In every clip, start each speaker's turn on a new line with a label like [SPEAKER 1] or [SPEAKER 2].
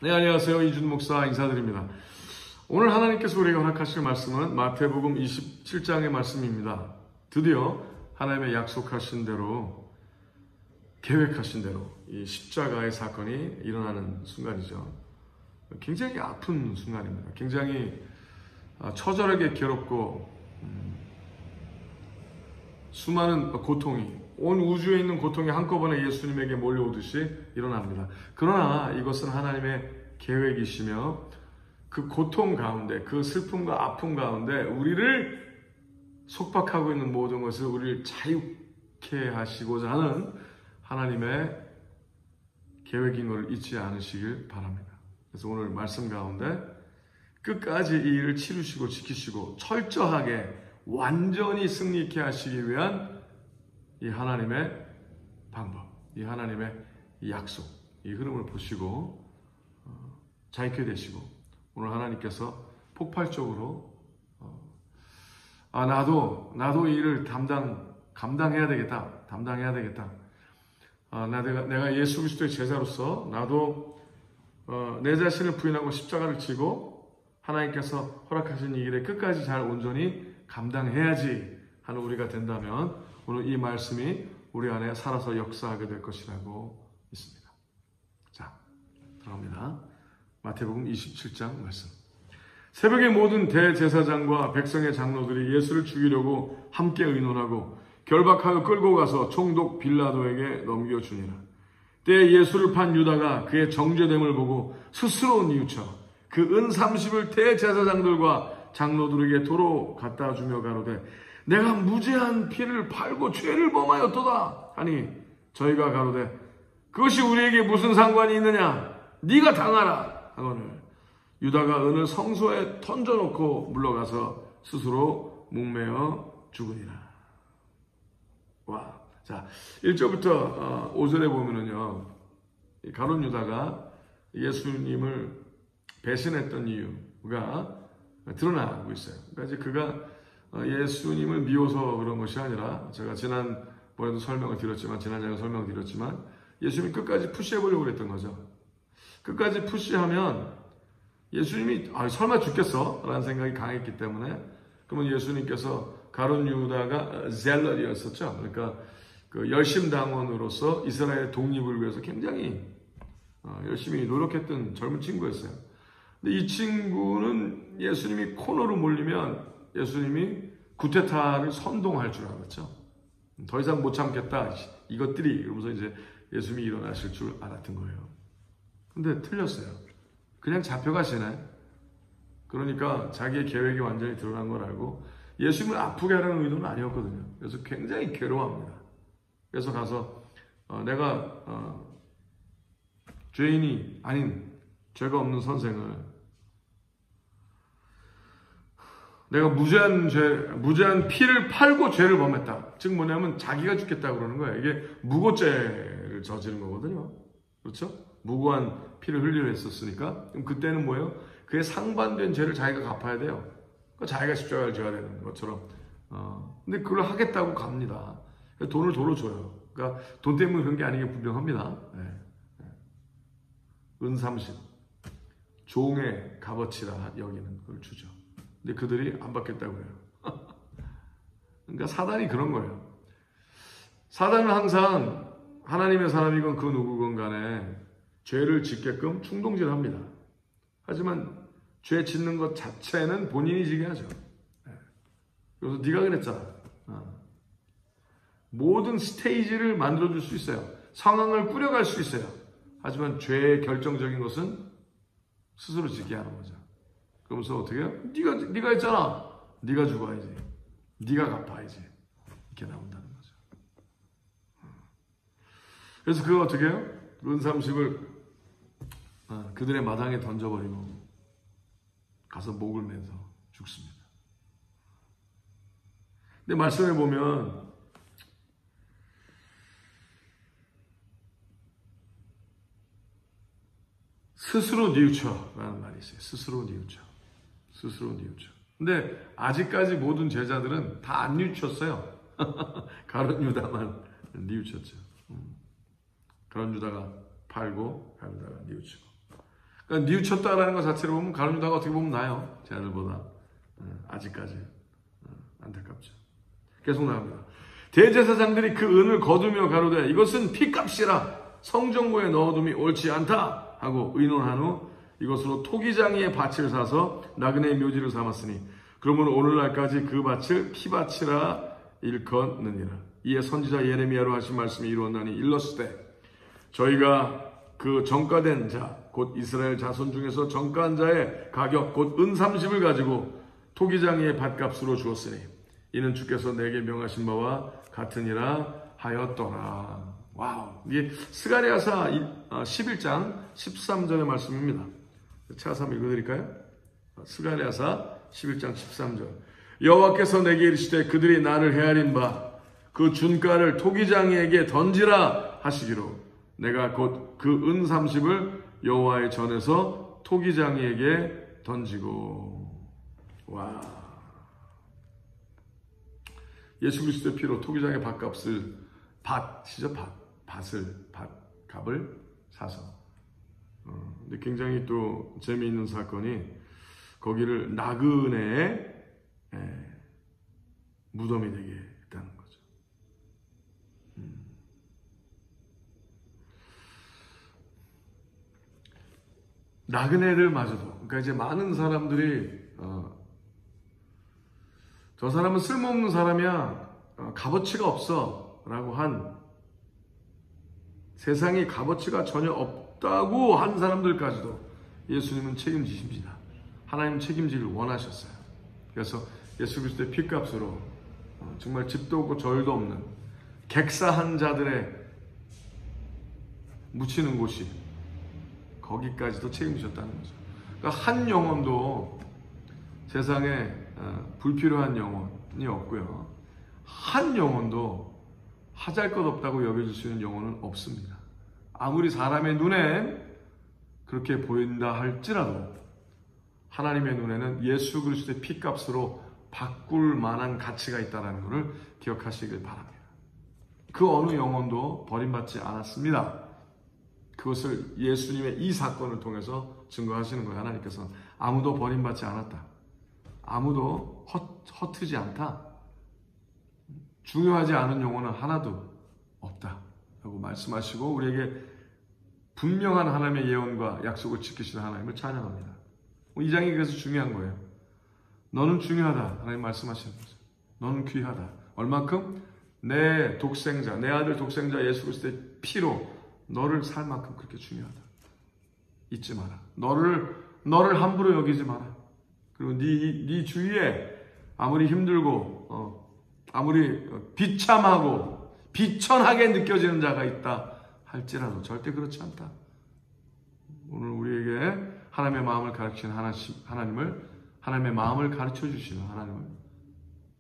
[SPEAKER 1] 네, 안녕하세요. 이준 목사 인사드립니다. 오늘 하나님께서 우리에게 허락하실 말씀은 마태복음 27장의 말씀입니다. 드디어 하나님의 약속하신 대로, 계획하신 대로 이 십자가의 사건이 일어나는 순간이죠. 굉장히 아픈 순간입니다. 굉장히 처절하게 괴롭고 수많은 고통이, 온 우주에 있는 고통이 한꺼번에 예수님에게 몰려오듯이 일어납니다. 그러나 이것은 하나님의 계획이시며 그 고통 가운데, 그 슬픔과 아픔 가운데 우리를 속박하고 있는 모든 것을 우리를 자유케 하시고자 하는 하나님의 계획인 것을 잊지 않으시길 바랍니다. 그래서 오늘 말씀 가운데 끝까지 이 일을 치르시고 지키시고 철저하게 완전히 승리케 하시기 위한 이 하나님의 방법, 이 하나님의 약속, 이 흐름을 보시고 자유케 되시고 오늘 하나님께서 폭발적으로 나도 이 일을 감당해야 되겠다. 내가 예수 그리스도의 제자로서 나도 내 자신을 부인하고 십자가를 지고 하나님께서 허락하신 이 일에 끝까지 잘 온전히 감당해야지 하는 우리가 된다면 오늘 이 말씀이 우리 안에 살아서 역사하게 될 것이라고 믿습니다. 자, 들어갑니다. 마태복음 27장 말씀. 새벽에 모든 대제사장과 백성의 장로들이 예수를 죽이려고 함께 의논하고 결박하여 끌고 가서 총독 빌라도에게 넘겨주니라. 때에 예수를 판 유다가 그의 정죄됨을 보고 스스로 뉘우쳐 그 은 30을 대제사장들과 장로들에게 도로 갖다 주며 가로되 내가 무죄한 피를 팔고 죄를 범하였도다 하니 저희가 가로되 그것이 우리에게 무슨 상관이 있느냐 네가 당하라 하거늘 유다가 은을 성소에 던져놓고 물러가서 스스로 목매어 죽으니라. 와, 자 1절부터 5절에 보면은요, 가룟 유다가 예수님을 배신했던 이유가 드러나고 있어요. 그러니까 이제 그가 예수님을 미워서 그런 것이 아니라, 제가 지난번에도 설명을 드렸지만, 지난주에 설명을 드렸지만, 예수님이 끝까지 푸시해보려고 그랬던 거죠. 끝까지 푸시하면 예수님이 설마 죽겠어? 라는 생각이 강했기 때문에, 그러면 예수님께서 가룟 유다가 젤러리였었죠. 그러니까 그 열심당원으로서 이스라엘 독립을 위해서 굉장히 열심히 노력했던 젊은 친구였어요. 근데 이 친구는 예수님이 코너로 몰리면 예수님이 구테타를 선동할 줄 알았죠. 더 이상 못 참겠다, 이것들이, 이러면서 이제 예수님이 일어나실 줄 알았던 거예요. 근데 틀렸어요. 그냥 잡혀가시네. 그러니까 자기의 계획이 완전히 드러난 걸 알고 예수님을 아프게 하려는 의도는 아니었거든요. 그래서 굉장히 괴로워합니다. 그래서 가서 내가 죄인이 아닌, 죄가 없는 선생을 내가 무죄한 피를 팔고 죄를 범했다. 즉 뭐냐면 자기가 죽겠다고 그러는 거예요. 이게 무고죄를 저지른 거거든요. 그렇죠? 무고한 피를 흘리려 했었으니까. 그럼 그때는 뭐예요? 그에 상반된 죄를 자기가 갚아야 돼요. 그러니까 자기가 십자가를 져야 되는 것처럼. 근데 그걸 하겠다고 갑니다. 돈을 도로 줘요. 그러니까 돈 때문에 그런 게 아니게 분명합니다. 은 30. 종의 값어치라 여기는 그걸 주죠. 근데 그들이 안 받겠다고 해요. 그러니까 사단이 그런 거예요. 사단은 항상 하나님의 사람이건 그 누구건 간에 죄를 짓게끔 충동질합니다. 하지만 죄 짓는 것 자체는 본인이 지게 하죠. 그래서 네가 그랬잖아. 모든 스테이지를 만들어줄 수 있어요. 상황을 꾸려갈 수 있어요. 하지만 죄의 결정적인 것은 스스로 짓게 하는 거죠. 그러면서 어떻게 해요? 네가 했잖아. 네가 죽어야지. 네가 갚아야지. 이렇게 나온다는 거죠. 그래서 그거 어떻게 해요? 은 30을 그들의 마당에 던져버리고 가서 목을 매서 죽습니다. 근데 말씀해 보면 스스로 뉘우쳐라는 말이 있어요. 스스로 뉘우쳐. 근데 아직까지 모든 제자들은 다 안 뉘우쳤어요. 가룟 유다만 뉘우쳤죠. 가룟 유다가 팔고 가룟 유다가 뉘우치고. 그러니까 뉘우쳤다라는 것 자체로 보면 가룟 유다가 어떻게 보면 나아요. 제 아들보다. 아직까지. 안타깝죠. 계속 나옵니다. 대제사장들이 그 은을 거두며 가로되 이것은 피값이라 성전고에 넣어둠이 옳지 않다 하고 의논한 후 이것으로 토기장이의 밭을 사서 나그네의 묘지를 삼았으니 그러므로 오늘날까지 그 밭을 피밭이라 일컫느니라. 이에 선지자 예레미야로 하신 말씀이 이루어나니 일렀을 때 저희가 그 정가된 자 곧 이스라엘 자손 중에서 정가한 자의 가격 곧 은 30을 가지고 토기장이의 밭값으로 주었으니 이는 주께서 내게 명하신 바와 같으니라 하였더라. 와우. 이게 스가랴서 11장 13절의 말씀입니다. 차서 한번 읽어드릴까요? 스가랴서 11장 13절. 여호와께서 내게 이르시되 그들이 나를 헤아린 바 그 준가를 토기장이에게 던지라 하시기로 내가 곧 그 은 30을 여호와의 전에서 토기장이에게 던지고. 와. 예수 그리스도의 피로 토기장의 밭값을 값을 사서. 근데 굉장히 또 재미있는 사건이 거기를 나그네의 무덤이 되게 했다는 거죠. 나그네를 마저도, 그러니까 이제 많은 사람들이 저 사람은 쓸모없는 사람이야, 값어치가 없어 라고 한, 세상에 값어치가 전혀 없다고 한 사람들까지도 예수님은 책임지십니다. 하나님은 책임지기를 원하셨어요. 그래서 예수 그리스도의 피값으로 정말 집도 없고 절도 없는 객사한 자들의 묻히는 곳이 거기까지도 책임지셨다는 거죠. 그러니까 한 영혼도 세상에 불필요한 영혼이 없고요. 한 영혼도 하잘것없다고 여겨질 수 있는 영혼은 없습니다. 아무리 사람의 눈에 그렇게 보인다 할지라도 하나님의 눈에는 예수 그리스도의 피값으로 바꿀 만한 가치가 있다는 것을 기억하시길 바랍니다. 그 어느 영혼도 버림받지 않았습니다. 그것을 예수님의 이 사건을 통해서 증거하시는 거예요. 하나님께서 아무도 버림받지 않았다. 아무도 헛트지 않다. 중요하지 않은 영혼은 하나도 없다 라고 말씀하시고 우리에게 분명한 하나님의 예언과 약속을 지키시는 하나님을 찬양합니다. 이 장이 그래서 중요한 거예요. 너는 중요하다. 하나님 말씀하시는 거죠. 너는 귀하다. 얼만큼? 내 독생자, 내 아들 독생자 예수 그리스도의 피로 너를 살 만큼 그렇게 중요하다. 잊지 마라. 너를 함부로 여기지 마라. 그리고 네 주위에 아무리 힘들고 아무리 비참하고 비천하게 느껴지는 자가 있다 할지라도 절대 그렇지 않다. 오늘 우리에게 하나님의 마음을 가르치는 하나님의 마음을 가르쳐 주시는 하나님을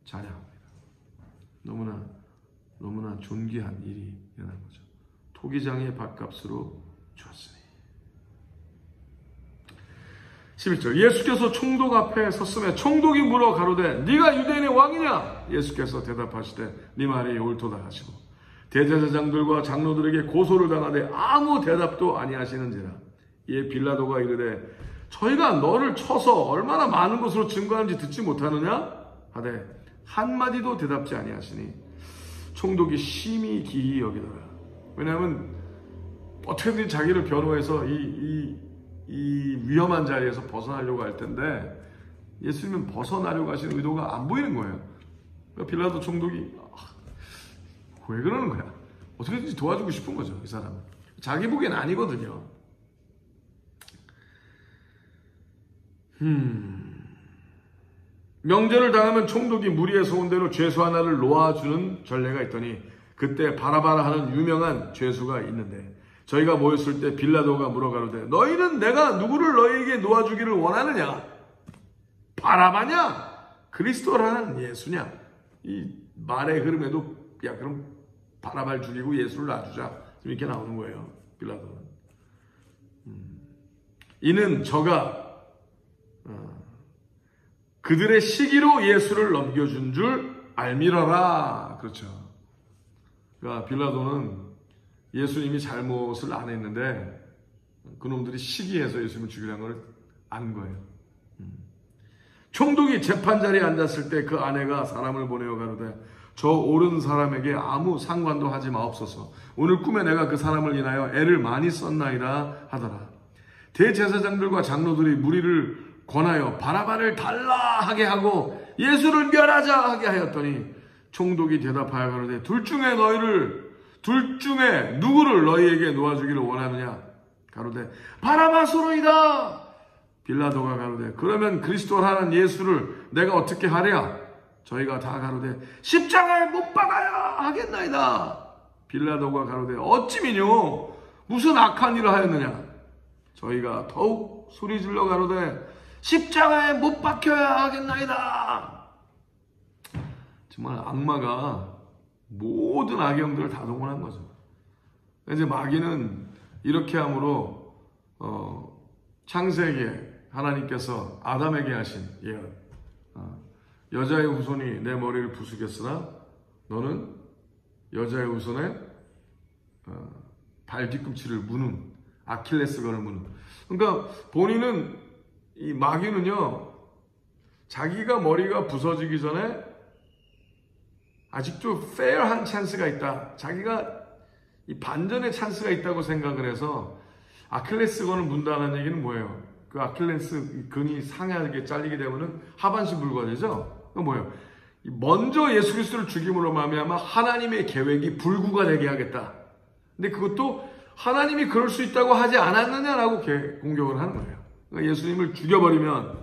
[SPEAKER 1] 찬양합니다. 너무나 존귀한 일이 일어난 거죠. 토기장의 밭값으로 주었으니. 11절. 예수께서 총독 앞에 섰음에 총독이 물어 가로되 네가 유대인의 왕이냐? 예수께서 대답하시되 네 말이 옳도다 하시고 대제사장들과 장로들에게 고소를 당하되 아무 대답도 아니하시는지라. 이에 빌라도가 이르되 저희가 너를 쳐서 얼마나 많은 것으로 증거하는지 듣지 못하느냐? 하되 한마디도 대답지 아니하시니 총독이 심히 기이 여기더라. 왜냐하면 어떻게든 자기를 변호해서 이 위험한 자리에서 벗어나려고 할 텐데 예수님은 벗어나려고 하시는 의도가 안 보이는 거예요. 그러니까 빌라도 총독이 왜 그러는 거야? 어떻게든지 도와주고 싶은 거죠. 이 사람은. 자기 보기엔 아니거든요. 명절을 당하면 총독이 무리의 소원대로 죄수 하나를 놓아주는 전례가 있더니 그때 바라바라 하는 유명한 죄수가 있는데 저희가 모였을 때 빌라도가 물어가로되 너희는 내가 누구를 너희에게 놓아주기를 원하느냐? 바라바냐? 그리스도라는 예수냐? 이 말의 흐름에도 야 그럼 바라바를 죽이고 예수를 놔주자 이렇게 나오는 거예요. 빌라도는. 이는 저가 그들의 시기로 예수를 넘겨준 줄 알미러라. 그렇죠. 그러니까 빌라도는 예수님이 잘못을 안 했는데 그놈들이 시기해서 예수님을 죽이라는 걸 안 거예요. 총독이 재판자리에 앉았을 때 그 아내가 사람을 보내어 가로되 저 옳은 사람에게 아무 상관도 하지 마옵소서. 오늘 꿈에 내가 그 사람을 인하여 애를 많이 썼나이다 하더라. 대제사장들과 장로들이 무리를 권하여 바라바를 달라 하게 하고 예수를 멸하자 하게 하였더니 총독이 대답하여 가로되 둘 중에 누구를 너희에게 놓아주기를 원하느냐 가로되 바라바소로이다. 빌라도가 가로되 그러면 그리스도라는 예수를 내가 어떻게 하랴? 저희가 다 가로되 십자가에 못 박아야 하겠나이다. 빌라도가 가로되 어찌미뇨 무슨 악한 일을 하였느냐? 저희가 더욱 소리질러 가로되 십자가에 못 박혀야 하겠나이다. 정말 악마가 모든 악영들을 다 동원한 거죠. 이제 마귀는 이렇게 함으로 창세기에 하나님께서 아담에게 하신 예언, 여자의 후손이 내 머리를 부수겠으나 너는 여자의 후손의 발 뒤꿈치를 무는, 아킬레스건을 무는. 그러니까 본인은, 이 마귀는요, 자기가 머리가 부서지기 전에 아직도 페어한 찬스가 있다, 자기가 이 반전의 찬스가 있다고 생각을 해서 아킬레스건을 문다는 얘기는 뭐예요? 그 아킬레스 근이 상하게 잘리게 되면은 하반신 불과되죠? 그건 뭐예요? 먼저 예수 그리스도를 죽임으로 말미암아 하나님의 계획이 불구가 되게 하겠다. 근데 그것도 하나님이 그럴 수 있다고 하지 않았느냐라고 공격을 하는 거예요. 그러니까 예수님을 죽여버리면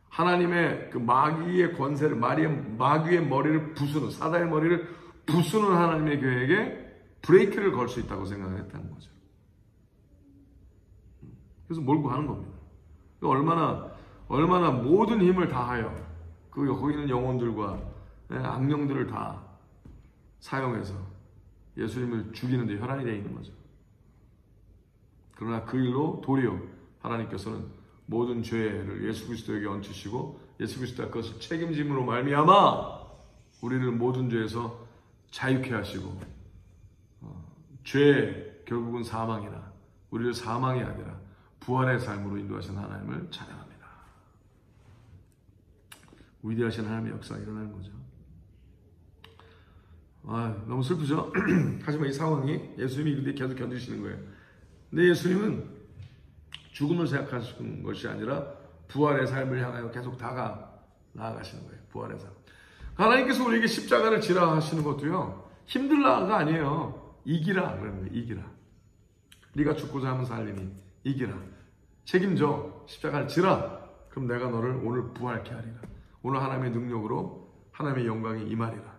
[SPEAKER 1] 하나님의 그 마귀의 권세를, 마귀의 머리를 부수는, 사단의 머리를 부수는 하나님의 계획에 브레이크를 걸 수 있다고 생각했다는 거죠. 그래서 몰고 가는 겁니다. 얼마나 모든 힘을 다하여 거기 있는 영혼들과 악령들을 다 사용해서 예수님을 죽이는 데 혈안이 되어 있는 거죠. 그러나 그 일로 도리어 하나님께서는 모든 죄를 예수 그리스도에게 얹히시고 예수 그리스도가 그것을 책임짐으로 말미암아 우리를 모든 죄에서 자유케 하시고 죄 결국은 사망이나 우리를 사망이 아니라 부활의 삶으로 인도하신 하나님을 찬양합니다. 위대하신 하나님의 역사가 일어나는 거죠. 너무 슬프죠? 하지만 이 상황이 예수님이 근데 계속 견디시는 거예요. 근데 예수님은 죽음을 생각하시는 것이 아니라 부활의 삶을 향하여 계속 나아가시는 거예요. 부활의 삶. 하나님께서 우리에게 십자가를 지라 하시는 것도요, 힘들라가 아니에요. 이기라 그러는 거예요. 이기라. 네가 죽고자 하면 살리니 이기라. 책임져. 십자가를 지라. 그럼 내가 너를 오늘 부활케 하리라. 오늘 하나님의 능력으로 하나님의 영광이 임하리라.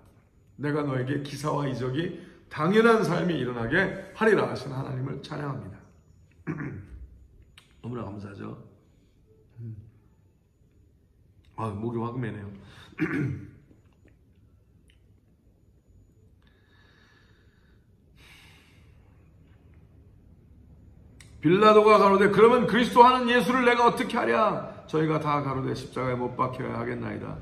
[SPEAKER 1] 내가 너에게 기사와 이적이 당연한 삶이 일어나게 하리라 하신 하나님을 찬양합니다. 너무나 감사하죠. 목이 확 매네요. 빌라도가 가로되 그러면 그리스도 하는 예수를 내가 어떻게 하랴? 저희가 다 가로되 십자가에 못 박혀야 하겠나이다.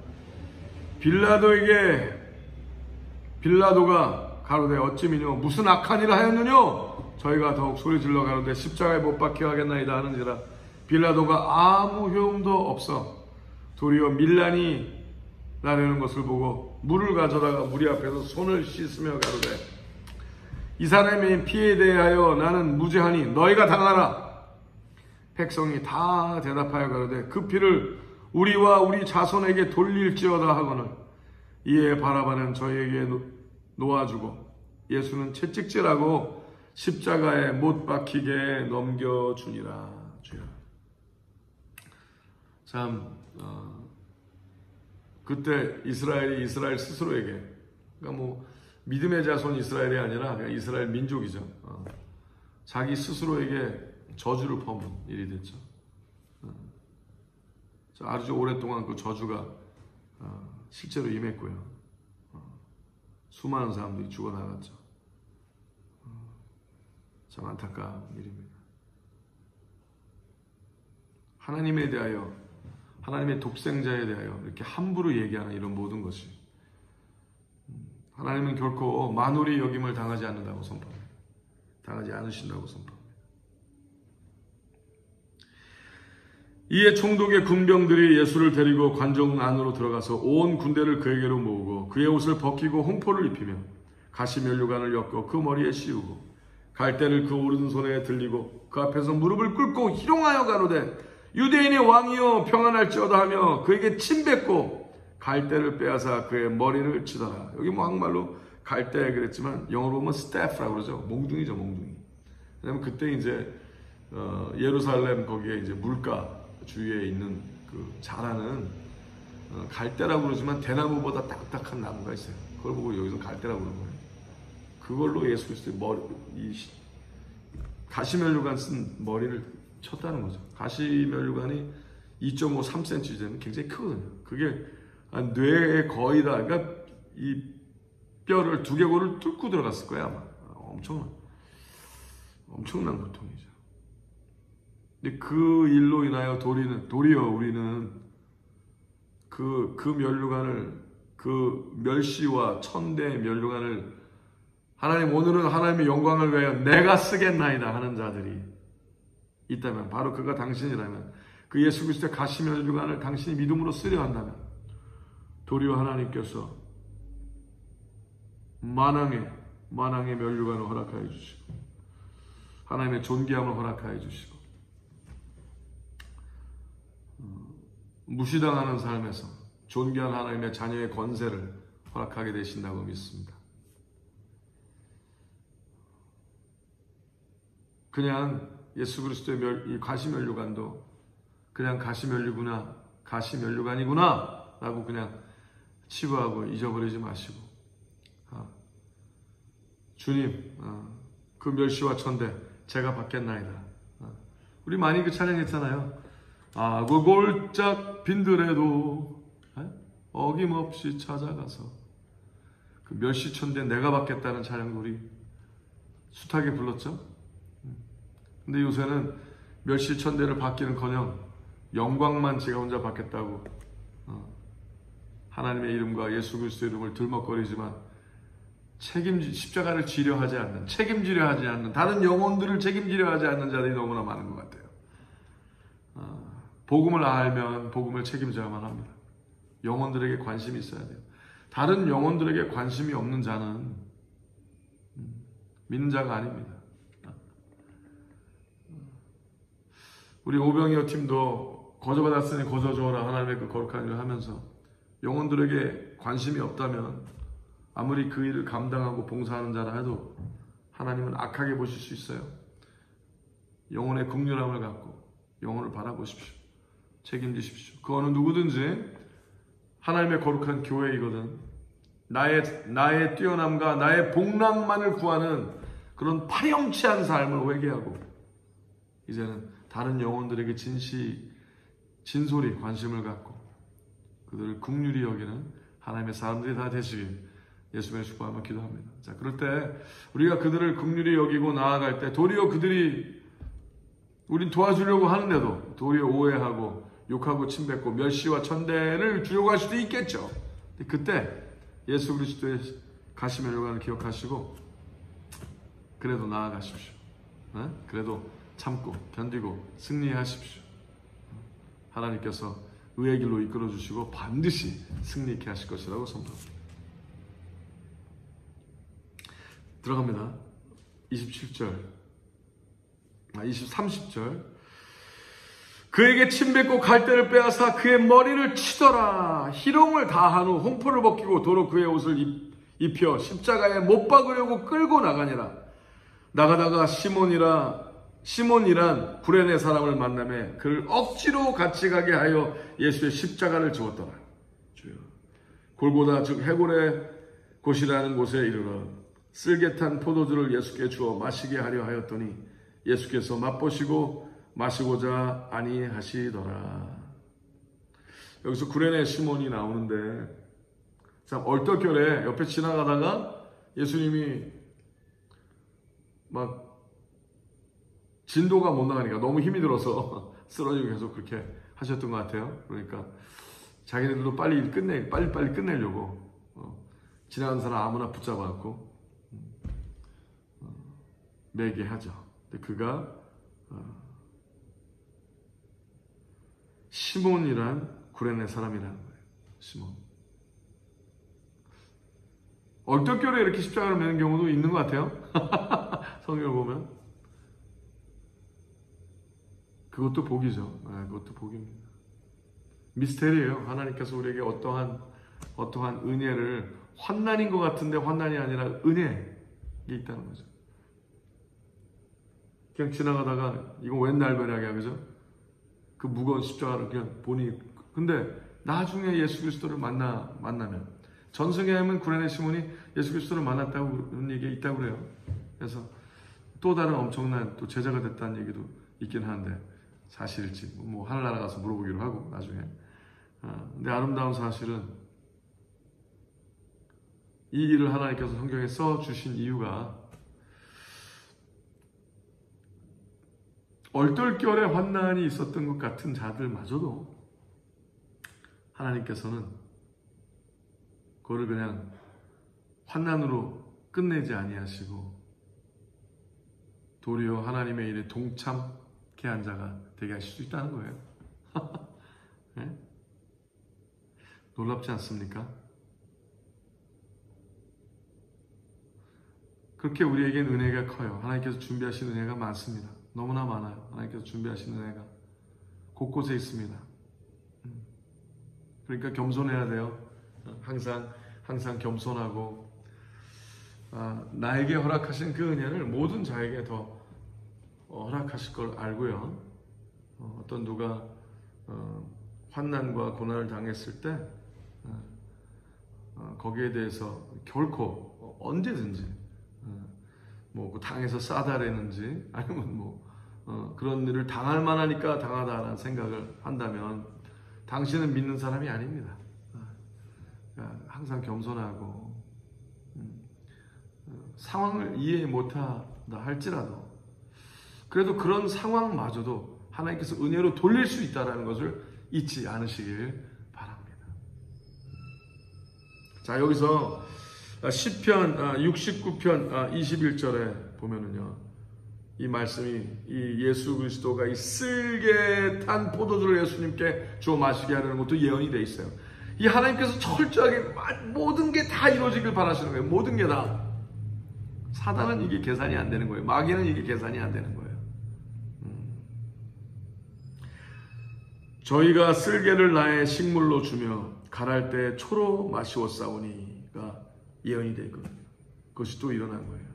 [SPEAKER 1] 빌라도가 가로되 어찌미뇨 무슨 악한 일을 하였느뇨? 저희가 더욱 소리질러 가로되 십자가에 못 박혀야 하겠나이다 하는지라. 빌라도가 아무 효험도 없어 도리어 밀란이 나려는 것을 보고 물을 가져다가 무리 앞에서 손을 씻으며 가로되 이 사람의 피에 대하여 나는 무죄하니 너희가 당하라. 백성이 다 대답하여 가로되 그 피를 우리와 우리 자손에게 돌릴지어다 하거늘 이에 바라바는 저희에게 놓아주고 예수는 채찍질하고 십자가에 못 박히게 넘겨주니라. 주여. 참 그때 이스라엘 스스로에게, 그러니까 믿음의 자손 이스라엘이 아니라 그냥 이스라엘 민족이죠. 자기 스스로에게 저주를 퍼부은 일이 됐죠. 아주 오랫동안 그 저주가 실제로 임했고요. 수많은 사람들이 죽어나갔죠. 참 안타까운 일입니다. 하나님에 대하여, 하나님의 독생자에 대하여 이렇게 함부로 얘기하는 이런 모든 것이 하나님은 결코 만홀히 여김을 당하지 않는다고 선포합니다. 당하지 않으신다고 선포합니다. 이에 총독의 군병들이 예수를 데리고 관중 안으로 들어가서 온 군대를 그에게로 모으고 그의 옷을 벗기고 홍포를 입히며 가시면류관을 엮어 그 머리에 씌우고 갈대를 그 오른손에 들리고 그 앞에서 무릎을 꿇고 희롱하여 가로되 유대인의 왕이여 평안할지어다 하며 그에게 침뱉고 갈대를 빼앗아 그의 머리를 치더라. 여기 뭐 한국말로 갈대 그랬지만 영어로 보면 staff라고 그러죠. 몽둥이죠, 몽둥이. 왜냐면 그때 이제 예루살렘 거기에 이제 물가 주위에 있는 그 자라는 갈대라고 그러지만 대나무보다 딱딱한 나무가 있어요. 그걸 보고 여기서 갈대라고 그러는 거예요. 그걸로 예수 그리스도의 머리, 이 가시면류관 쓴 머리를 쳤다는 거죠. 가시면류관이 2.5, 3cm 되면 굉장히 크거든요. 그게 뇌에 거의 다, 그러니까 이 뼈를 두개골을 뚫고 들어갔을 거야 아마. 엄청난 고통이죠. 근데 그 일로 인하여 도리어 우리는 그 면류관을, 그 멸시와 천대의 면류관을 하나님, 오늘은 하나님의 영광을 위하여 내가 쓰겠나이다 하는 자들이 있다면, 바로 그가 당신이라면, 그 예수 그리스도의 가시면류관을 당신이 믿음으로 쓰려 한다면 도리어 하나님께서 만왕의 면류관을 허락하여 주시고 하나님의 존귀함을 허락하여 주시고 무시당하는 삶에서 존귀한 하나님의 자녀의 권세를 허락하게 되신다고 믿습니다. 그냥 예수 그리스도의 이 가시면류관도 그냥 가시면류관이구나 라고 그냥 치부하고 잊어버리지 마시고, 주님, 그 멸시와 천대 제가 받겠나이다. 우리 많이 그 찬양했잖아요. 그 골짝 빈들에도 어김없이 찾아가서 그 멸시 천대 내가 받겠다는 찬양도 우리 숱하게 불렀죠. 근데 요새는 멸시 천대를 받기는커녕 영광만 제가 혼자 받겠다고 하나님의 이름과 예수 그리스도의 이름을 들먹거리지만 십자가를 책임지려 하지 않는 다른 영혼들을 책임지려 하지 않는 자들이 너무나 많은 것 같아요. 복음을 알면 복음을 책임져야만 합니다. 영혼들에게 관심이 있어야 돼요. 다른 영혼들에게 관심이 없는 자는 믿는 자가 아닙니다. 우리 오병이어 팀도 거저받았으니 거저주어라 하나님의 그 거룩한 일을 하면서 영혼들에게 관심이 없다면 아무리 그 일을 감당하고 봉사하는 자라 해도 하나님은 악하게 보실 수 있어요. 영혼의 긍휼함을 갖고 영혼을 바라보십시오. 책임지십시오. 그 어느 누구든지 하나님의 거룩한 교회이거든 나의 뛰어남과 나의 복락만을 구하는 그런 파렴치한 삶을 회개하고 이제는 다른 영혼들에게 진솔히 관심을 갖고 그들을 긍휼히 여기는 하나님의 사람들이 다 되시길 예수님의 축복하며 기도합니다. 자, 그럴 때 우리가 그들을 긍휼히 여기고 나아갈 때 도리어 그들이 우린 도와주려고 하는데도 도리어 오해하고 욕하고 침뱉고 멸시와 천대를 주려고 할 수도 있겠죠. 그때 예수 그리스도의 가시면류관을 기억하시고 그래도 나아가십시오. 그래도 참고 견디고 승리하십시오. 하나님께서 의의 길로 이끌어주시고 반드시 승리케 하실 것이라고 선포합니다. 들어갑니다. 30절 그에게 침뱉고 갈대를 빼앗아 그의 머리를 치더라. 희롱을 다한 후 홍포를 벗기고 도로 그의 옷을 입혀 십자가에 못 박으려고 끌고 나가니라. 나가다가 시몬이란 구레네 사람을 만나매 그를 억지로 같이 가게 하여 예수의 십자가를 지웠더라. 골고다 즉 해골의 곳이라는 곳에 이르러 쓸개탄 포도주를 예수께 주어 마시게 하려 하였더니 예수께서 맛보시고 마시고자 아니하시더라. 여기서 구레네 시몬이 나오는데 참 얼떨결에 옆에 지나가다가 예수님이 막 진도가 못 나가니까 너무 힘이 들어서 쓰러지고 계속 그렇게 하셨던 것 같아요. 그러니까 자기네들도 빨리 끝내려고 지나가는 사람 아무나 붙잡아갖고 매게 하죠. 근데 그가 시몬이란 구레네 사람이라는 거예요. 시몬. 얼떨결에 이렇게 십자가를 매는 경우도 있는 것 같아요. 성경을 보면. 그것도 복이죠. 그것도 복입니다. 미스테리예요. 하나님께서 우리에게 어떠한 은혜를, 환난인 것 같은데 환난이 아니라 은혜에 있다는 거죠. 그냥 지나가다가 이거 웬 날벼락이야, 그죠? 그 무거운 십자가를 그냥 보니, 근데 나중에 예수 그리스도를 만나면, 전승에 하면 구레네 시몬이 예수 그리스도를 만났다고 그런 얘기가 있다고 그래요. 그래서 또 다른 엄청난 또 제자가 됐다는 얘기도 있긴 하는데 사실일지 뭐 하늘나라 가서 물어보기로 하고 나중에. 근데 아름다운 사실은 이 일을 하나님께서 성경에 써주신 이유가 얼떨결에 환난이 있었던 것 같은 자들마저도 하나님께서는 그거를 그냥 환난으로 끝내지 아니하시고 도리어 하나님의 일에 동참케 한 자가 되게 하실 수 있다는 거예요. 네? 놀랍지 않습니까? 그렇게 우리에겐 은혜가 커요. 하나님께서 준비하신 은혜가 많습니다. 너무나 많아요. 하나님께서 준비하신 은혜가 곳곳에 있습니다. 그러니까 겸손해야 돼요. 항상 겸손하고 나에게 허락하신 그 은혜를 모든 자에게 더 허락하실 걸 알고요. 어떤 누가 환난과 고난을 당했을 때 거기에 대해서 결코 언제든지 뭐 당해서 싸다라는지 아니면 그런 일을 당할 만하니까 당하다라는 생각을 한다면 당신은 믿는 사람이 아닙니다. 항상 겸손하고 상황을 이해 못하다 할지라도 그래도 그런 상황마저도 하나님께서 은혜로 돌릴 수 있다는 것을 잊지 않으시길 바랍니다. 자, 여기서 시편 69편 21절에 보면은요, 이 말씀이 이 예수 그리스도가 이 쓸개 탄 포도주를 예수님께 주어 마시게 하려는 것도 예언이 되어 있어요. 이 하나님께서 철저하게 모든 게 다 이루어지길 바라시는 거예요. 모든 게 다. 사단은 이게 계산이 안 되는 거예요. 마귀는 이게 계산이 안 되는 거예요. 저희가 쓸개를 나의 식물로 주며 갈할 때 초로 마시었사오니가 예언이 되어 있거든요. 그것이 또 일어난 거예요.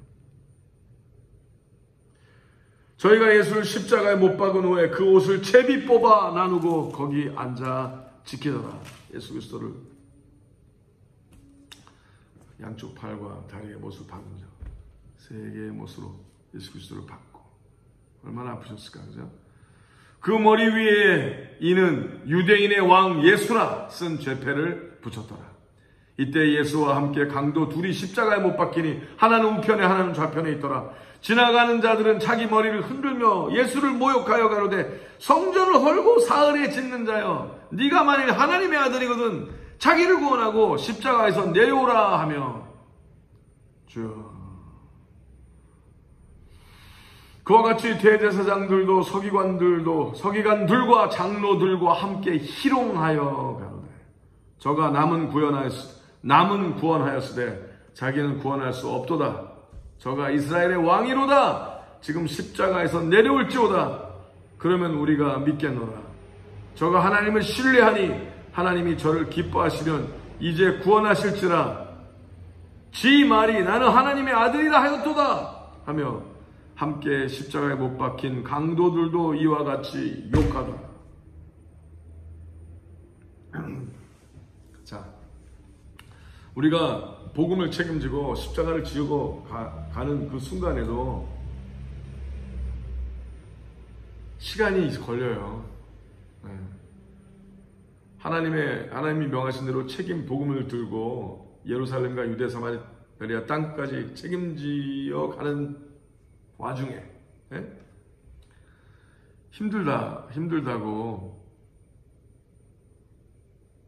[SPEAKER 1] 저희가 예수를 십자가에 못 박은 후에 그 옷을 채비 뽑아 나누고 거기 앉아 지키더라. 예수 그리스도를 양쪽 팔과 다리에 못을 박은 자, 세 개의 못으로 예수 그리스도를 박고 얼마나 아프셨을까, 그죠? 그 머리 위에 이는 유대인의 왕 예수라 쓴 죄패를 붙였더라. 이때 예수와 함께 강도 둘이 십자가에 못 박히니 하나는 우편에 하나는 좌편에 있더라. 지나가는 자들은 자기 머리를 흔들며 예수를 모욕하여 가로되 성전을 헐고 사흘에 짓는 자여, 네가 만일 하나님의 아들이거든 자기를 구원하고 십자가에서 내려오라 하며 그와 같이 대제사장들도 서기관들과 장로들과 함께 희롱하여 가로되 저가 남은 구원하였으되 자기는 구원할 수 없도다. 저가 이스라엘의 왕이로다. 지금 십자가에서 내려올지오다. 그러면 우리가 믿겠노라. 저가 하나님을 신뢰하니 하나님이 저를 기뻐하시면 이제 구원하실지라. 지 말이 나는 하나님의 아들이라 하였도다 하며 함께 십자가에 못 박힌 강도들도 이와 같이 욕하더라. 자, 우리가 복음을 책임지고 십자가를 지고 가는 그 순간에도 시간이 걸려요. 하나님이 명하신 대로 책임 복음을 들고 예루살렘과 유대 사마리아 땅까지 책임지어 가는 와중에 힘들다고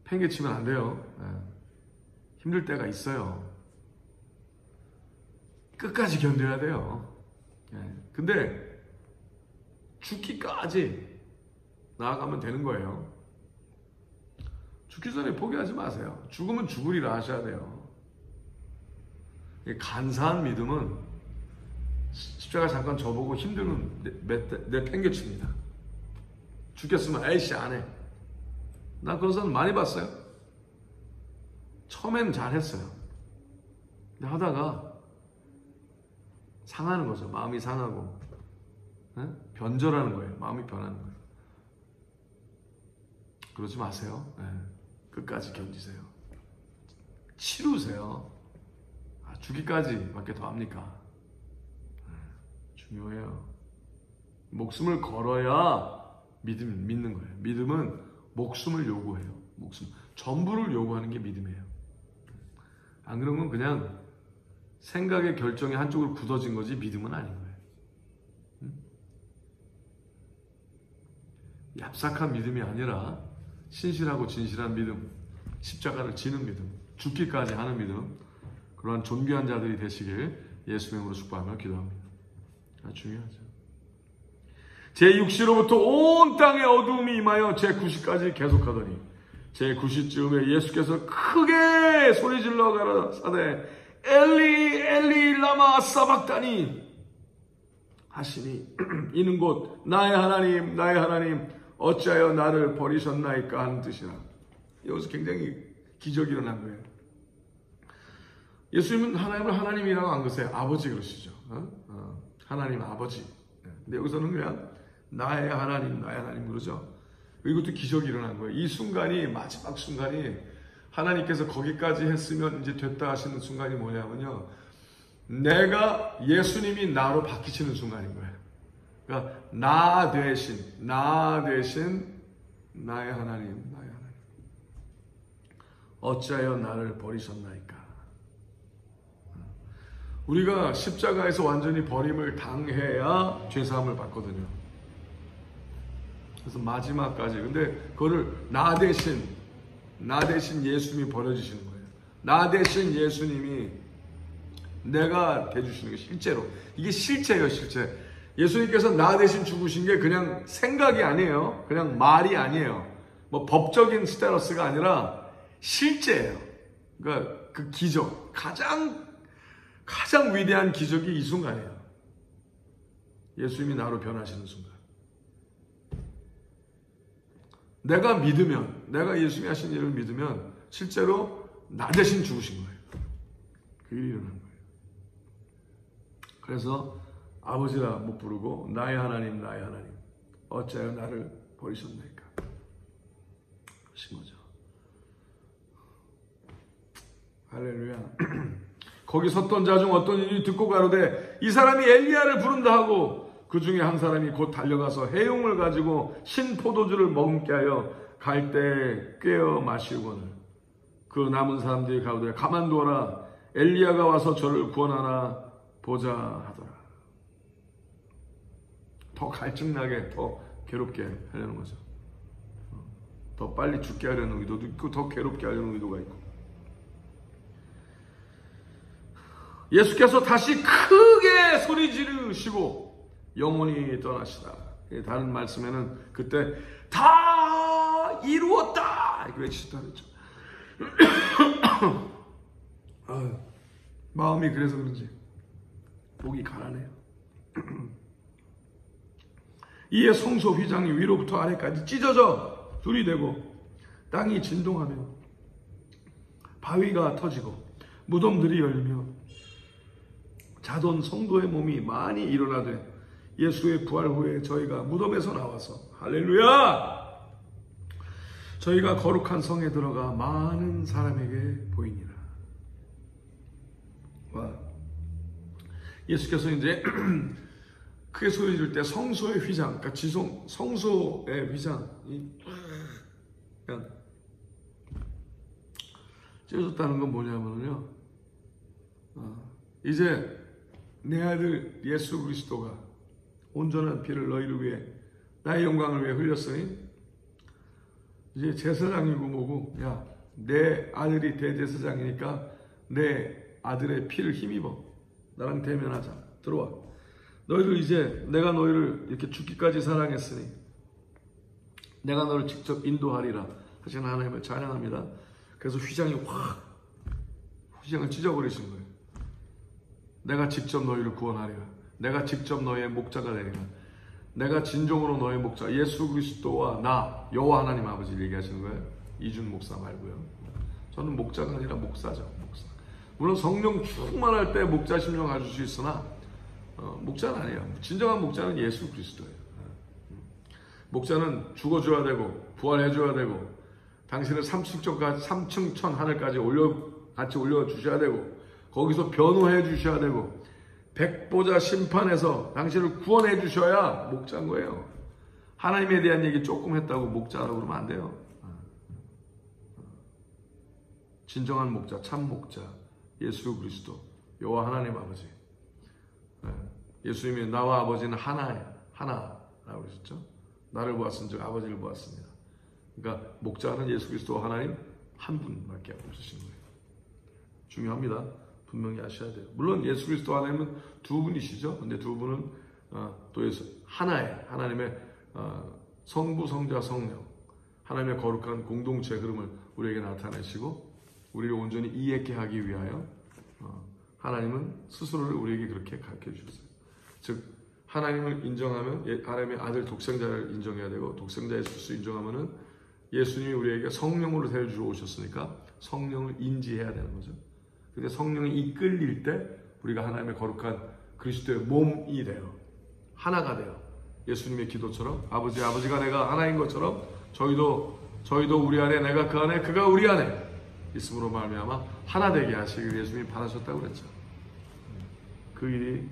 [SPEAKER 1] 팽개치면 안 돼요. 힘들 때가 있어요. 끝까지 견뎌야 돼요. 근데 죽기까지 나아가면 되는 거예요. 죽기 전에 포기하지 마세요. 죽으면 죽으리라 하셔야 돼요. 간사한 믿음은 십자가 잠깐 져보고 힘들면 내팽개칩니다. 죽겠으면 에이씨 안 해. 난 그런 사람 많이 봤어요. 처음에는 잘했어요. 근데 하다가 상하는 거죠. 마음이 상하고 변절하는 거예요. 마음이 변하는 거예요. 그러지 마세요. 끝까지 견디세요. 치루세요. 죽기까지 밖에 더 합니까? 중요해요. 목숨을 걸어야 믿는 거예요. 믿음은 목숨을 요구해요. 목숨. 전부를 요구하는 게 믿음이에요. 안 그러면 그냥 생각의 결정이 한쪽으로 굳어진 거지 믿음은 아닌 거예요. 얍삭한 믿음이 아니라 신실하고 진실한 믿음, 십자가를 지는 믿음, 죽기까지 하는 믿음, 그러한 존귀한 자들이 되시길 예수님으로 축복하며 기도합니다. 중요하죠. 제6시로부터 온 땅에 어두움이 임하여 제9시까지 계속하더니 제9시쯤에 예수께서 크게 소리질러 가라사대 엘리 엘리 라마 사박다니 하시니 이는 곧 나의 하나님 어찌하여 나를 버리셨나이까 하는 뜻이라. 여기서 굉장히 기적이 일어난 거예요. 예수님은 하나님을 하나님이라고 안 그러세요. 아버지 그러시죠. 하나님 아버지. 근데 여기서는 그냥 나의 하나님 그러죠. 이것도 기적이 일어난 거예요. 이 순간이 마지막 순간이 하나님께서 거기까지 했으면 이제 됐다 하시는 순간이 뭐냐면요. 내가 예수님이 나로 바뀌시는 순간인 거예요. 그러니까 나 대신 나의 하나님 어찌하여 나를 버리셨나이까. 우리가 십자가에서 완전히 버림을 당해야 죄사함을 받거든요. 그래서 마지막까지. 근데 그거를 나 대신 예수님이 버려주시는 거예요. 나 대신 예수님이 내가 돼주시는 게 실제로. 이게 실제예요, 실제. 예수님께서 나 대신 죽으신 게 그냥 생각이 아니에요. 그냥 말이 아니에요. 뭐 법적인 스테러스가 아니라 실제예요. 그러니까 그 기적, 가장 위대한 기적이 이 순간이에요. 예수님이 나로 변하시는 순간. 내가 믿으면, 내가 예수님이 하신 일을 믿으면 실제로 나 대신 죽으신 거예요. 그 일이 일어난 거예요. 그래서 아버지라 못 부르고 나의 하나님 어찌하여 나를 버리셨나이까 하신 거죠. 할렐루야. 거기 섰던 자 중 어떤 이들이 듣고 가로되 이 사람이 엘리야를 부른다 하고 그 중에 한 사람이 곧 달려가서 해용을 가지고 신 포도주를 머금게 하여 갈 때 꿰어 마시고는 그 남은 사람들이 가로되 가만두어라 엘리야가 와서 저를 구원하나 보자 하더라. 더 갈증나게 더 괴롭게 하려는 거죠. 더 빨리 죽게 하려는 의도도 있고 더 괴롭게 하려는 의도가 있고. 예수께서 다시 크게 소리 지르시고 영원히 떠나시다. 다른 말씀에는 그때 다 이루었다 이렇게 외치셨다 그랬죠. 마음이 그래서 그런지 목이 가라네요. 이에 성소 휘장이 위로부터 아래까지 찢어져 둘이 되고 땅이 진동하며 바위가 터지고 무덤들이 열리며 자던 성도의 몸이 많이 일어나되 예수의 부활 후에 저희가 무덤에서 나와서 할렐루야! 저희가 거룩한 성에 들어가 많은 사람에게 보이니라. 와. 예수께서 이제 크게 소리 질 때 성소의 휘장, 그러니까 성소의 휘장이 그냥 찢어졌다는 건 뭐냐면요. 이제 내 아들 예수 그리스도가 온전한 피를 너희를 위해 나의 영광을 위해 흘렸으니 이제 제사장이고 뭐고 야 내 아들이 대제사장이니까 내 아들의 피를 힘입어 나랑 대면하자 들어와 너희를 이제 내가 너희를 이렇게 죽기까지 사랑했으니 내가 너를 직접 인도하리라 하시는 하나님을 찬양합니다. 그래서 휘장을 찢어버리신 거예요. 내가 직접 너희를 구원하리라. 내가 직접 너희의 목자가 되리라. 내가 진정으로 너의 목자 예수 그리스도와 나 여호와 하나님 아버지를 얘기하시는 거예요. 이준 목사 말고요. 저는 목자가 아니라 목사죠. 목사. 물론 성령 충만할 때 목자 심령 가질 수 있으나 목자는 아니에요. 진정한 목자는 예수 그리스도예요. 목자는 죽어줘야 되고 부활해줘야 되고 당신을 삼층천 하늘까지 같이 올려주셔야 되고 거기서 변호해 주셔야 되고 백보자 심판에서 당신을 구원해 주셔야 목자인 거예요. 하나님에 대한 얘기 조금 했다고 목자라고 그러면 안 돼요. 진정한 목자, 참 목자 예수 그리스도 여호와 하나님 아버지. 예수님이 나와 아버지는 하나라고 그러셨죠. 나를 보았은즉 아버지를 보았습니다. 그러니까 목자는 예수 그리스도 하나님 한 분밖에 없으신 거예요. 중요합니다. 분명히 아셔야 돼요. 물론 예수 그리스도 하나님은 두 분이시죠. 근데 두 분은 또 하나님의 성부, 성자, 성령 하나님의 거룩한 공동체 흐름을 우리에게 나타내시고 우리를 온전히 이해케 하기 위하여 하나님은 스스로를 우리에게 그렇게 가르쳐 주셨어요. 즉 하나님을 인정하면 하나님의 아들 독생자를 인정해야 되고 독생자 예수 인정하면은 예수님이 우리에게 성령으로 데려주러 오셨으니까 성령을 인지해야 되는 거죠. 근데 성령이 이끌릴 때 우리가 하나님의 거룩한 그리스도의 몸이 돼요. 하나가 돼요. 예수님의 기도처럼 아버지가 내가 하나인 것처럼 저희도 우리 안에 내가 그 안에 그가 우리 안에 있음으로 말미암아 하나 되게 하시기 위해 예수님이 바라셨다고 그랬죠. 그 일이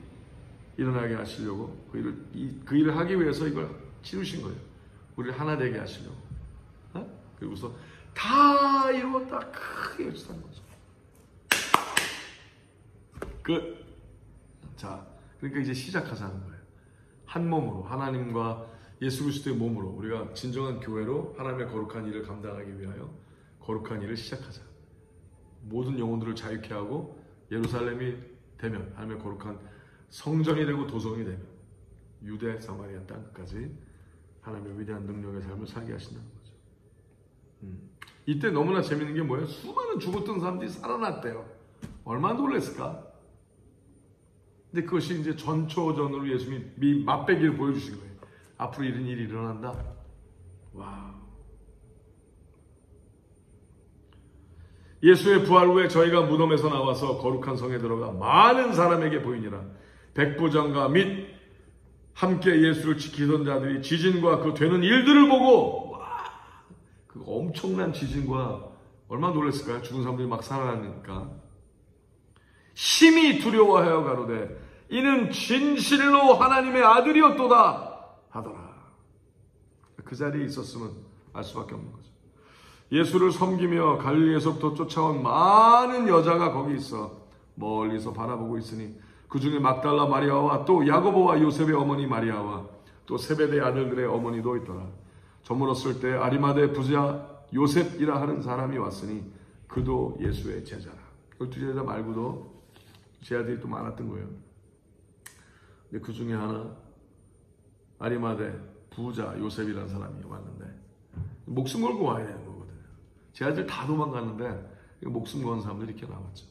[SPEAKER 1] 일어나게 하시려고 그 일을 하기 위해서 이걸 치르신 거예요. 우리를 하나 되게 하시려고. 그리고서 다 이루었다 크게 외치는 거죠. 끝. 자, 그러니까 이제 시작하자는 거예요. 한 몸으로 하나님과 예수 그리스도의 몸으로 우리가 진정한 교회로 하나님의 거룩한 일을 감당하기 위하여 거룩한 일을 시작하자. 모든 영혼들을 자유케 하고 예루살렘이 되면 하나님의 거룩한 성전이 되고 도성이 되면 유대 사마리아 땅까지 하나님의 위대한 능력의 삶을 살게 하신다는 거죠. 이때 너무나 재밌는 게 뭐예요? 수많은 죽었던 사람들이 살아났대요. 얼마나 놀랐을까? 근데 그것이 이제 전초전으로 예수님이 맛배기를 보여주신 거예요. 앞으로 이런 일이 일어난다. 와우. 예수의 부활 후에 저희가 무덤에서 나와서 거룩한 성에 들어가 많은 사람에게 보이니라. 백부장과 및 함께 예수를 지키던 자들이 지진과 그 되는 일들을 보고 그 엄청난 지진과 얼마나 놀랐을까요? 죽은 사람들이 막 살아나니까 심히 두려워하여 가로되 이는 진실로 하나님의 아들이었도다 하더라. 그 자리에 있었으면 알 수밖에 없는 거죠. 예수를 섬기며 갈릴리에서부터 쫓아온 많은 여자가 거기 있어 멀리서 바라보고 있으니 그 중에 막달라 마리아와 또 야고보와 요셉의 어머니 마리아와 또 세베대 아들들의 어머니도 있더라. 저물었을 때 아리마대 부자 요셉이라 하는 사람이 왔으니 그도 예수의 제자라. 12제자 말고도 제자들이 또 많았던 거예요. 근데 그 중에 하나 아리마대 부자 요셉이라는 사람이 왔는데 목숨 걸고 와야 되는 거거든요. 제자들 다 도망갔는데 목숨 건 사람들이 이렇게 나왔죠.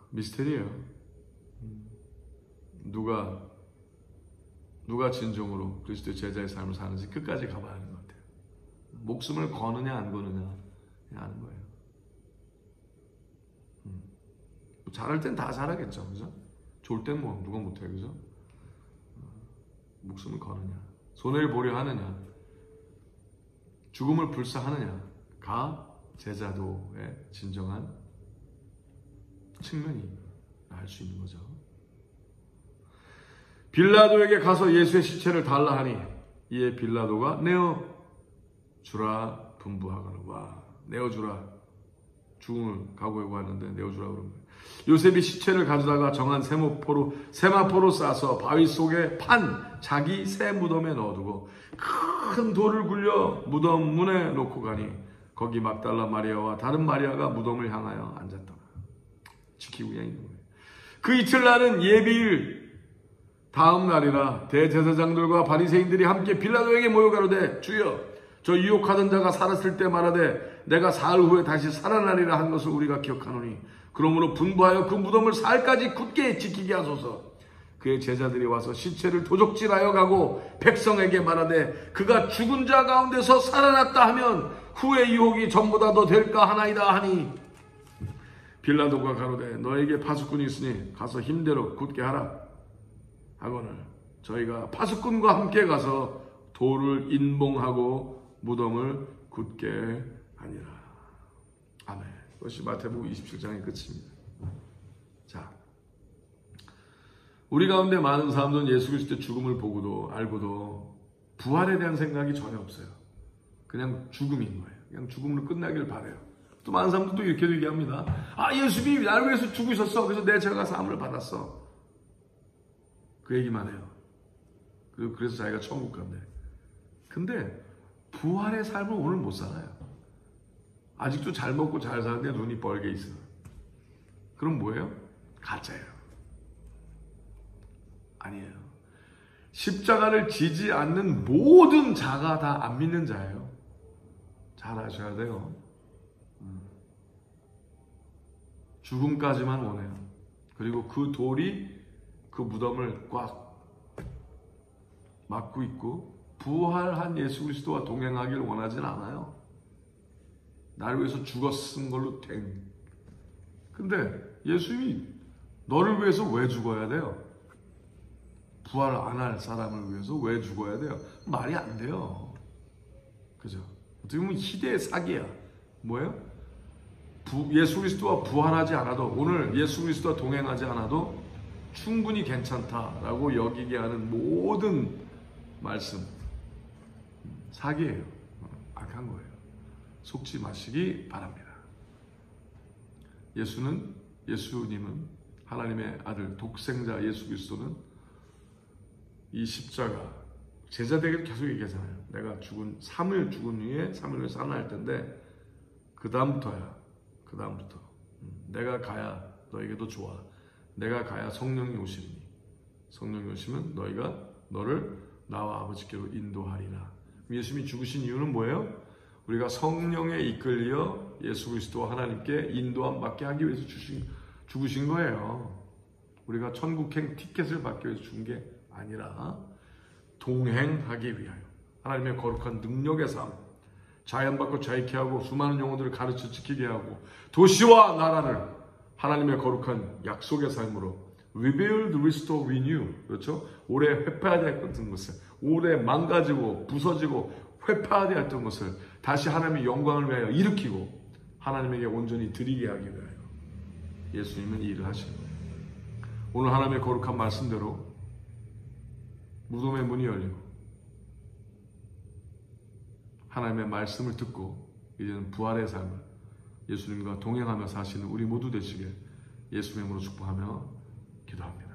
[SPEAKER 1] 미스테리예요. 누가 진정으로 그리스도의 제자의 삶을 사는지 끝까지 가봐야 하는 것 같아요. 목숨을 거느냐 안 거느냐 그냥 아는 거예요. 잘할 땐 다 잘하겠죠, 그죠? 좋을 땐 뭐 누가 못해, 그죠? 목숨을 거느냐, 손해를 보려 하느냐, 죽음을 불사하느냐가 제자도의 진정한 측면이 알 수 있는 거죠. 빌라도에게 가서 예수의 시체를 달라 하니 이에 빌라도가 내어주라 분부하거늘. 내어주라. 죽음을 각오하고 하는데 내어주라 그런 거예요. 요셉이 시체를 가져다가 정한 세마포로 싸서 바위 속에 판 자기 새 무덤에 넣어두고 큰 돌을 굴려 무덤 문에 놓고 가니 거기 막달라 마리아와 다른 마리아가 무덤을 향하여 앉았더라. 지키고 그냥 있는 거예요. 그 이틀날은 예비일 다음 날이라 대제사장들과 바리새인들이 함께 빌라도에게 모여 가로되 주여 저 유혹하던 자가 살았을 때 말하되 내가 사흘 후에 다시 살아나리라 한 것을 우리가 기억하노니 그러므로 분부하여 그 무덤을 사흘까지 굳게 지키게 하소서. 그의 제자들이 와서 시체를 도적질하여 가고 백성에게 말하되 그가 죽은 자 가운데서 살아났다 하면 후의 유혹이 전보다 더 될까 하나이다 하니 빌라도가 가로되 너에게 파수꾼이 있으니 가서 힘대로 굳게 하라 하거늘 저희가 파수꾼과 함께 가서 돌을 인봉하고 무덤을 굳게 하니라. 아멘. 이것이 마태복음 27장의 끝입니다. 자, 우리 가운데 많은 사람들은 예수 그리스도의 죽음을 보고도 알고도 부활에 대한 생각이 전혀 없어요. 그냥 죽음인 거예요. 그냥 죽음으로 끝나길 바라요. 또 많은 사람들도 이렇게 얘기합니다. 아, 예수님이 나를 위해서 죽으셨어. 그래서 내 죄가 사함을 받았어. 그 얘기만 해요. 그리고 그래서 자기가 천국 간대. 근데 부활의 삶을 오늘 못 살아요. 아직도 잘 먹고 잘 사는데 눈이 뻘게 있어. 그럼 뭐예요? 가짜예요. 아니에요. 십자가를 지지 않는 모든 자가 다 안 믿는 자예요. 잘 아셔야 돼요. 죽음까지만 원해요. 그리고 그 돌이 그 무덤을 꽉 막고 있고 부활한 예수 그리스도와 동행하길 원하진 않아요. 나를 위해서 죽었은 걸로 된. 근데 예수님이 너를 위해서 왜 죽어야 돼요? 부활 안 할 사람을 위해서 왜 죽어야 돼요? 말이 안 돼요. 그죠? 어떻게 보면 희대의 사기야. 뭐예요? 예수 그리스도와 부활하지 않아도, 오늘 예수 그리스도와 동행하지 않아도 충분히 괜찮다라고 여기게 하는 모든 말씀 사기예요. 악한 거예요. 속지 마시기 바랍니다. 예수님은 하나님의 아들 독생자 예수 그리스도는 이 십자가 제자들에게 계속 얘기하잖아요. 내가 3일 죽은 후에 3일 후에 살아날 텐데 그 다음부터 내가 가야 너에게도 좋아. 내가 가야 성령이 오시리니 성령이 오시면 너희가 너를 나와 아버지께로 인도하리라. 예수님이 죽으신 이유는 뭐예요? 우리가 성령에 이끌려 예수 그리스도와 하나님께 인도함 받게 하기 위해서 죽으신 거예요. 우리가 천국행 티켓을 받기 위해서 죽은 게 아니라 동행하기 위하여 하나님의 거룩한 능력의 삶, 자연받고 자익케 하고 수많은 영혼들을 가르쳐 지키게 하고 도시와 나라를 하나님의 거룩한 약속의 삶으로 rebuild, restore, renew. 그렇죠? 오래 회파하지 했던 것을, 오래 망가지고 부서지고 회파하지 했던 것을 다시 하나님의 영광을 위하여 일으키고 하나님에게 온전히 드리게 하기 위하여 예수님은 이 일을 하시는 거예요. 오늘 하나님의 거룩한 말씀대로 무덤의 문이 열리고 하나님의 말씀을 듣고 이제는 부활의 삶을 예수님과 동행하며 사시는 우리 모두 되시길 예수님의 이름으로 축복하며 기도합니다.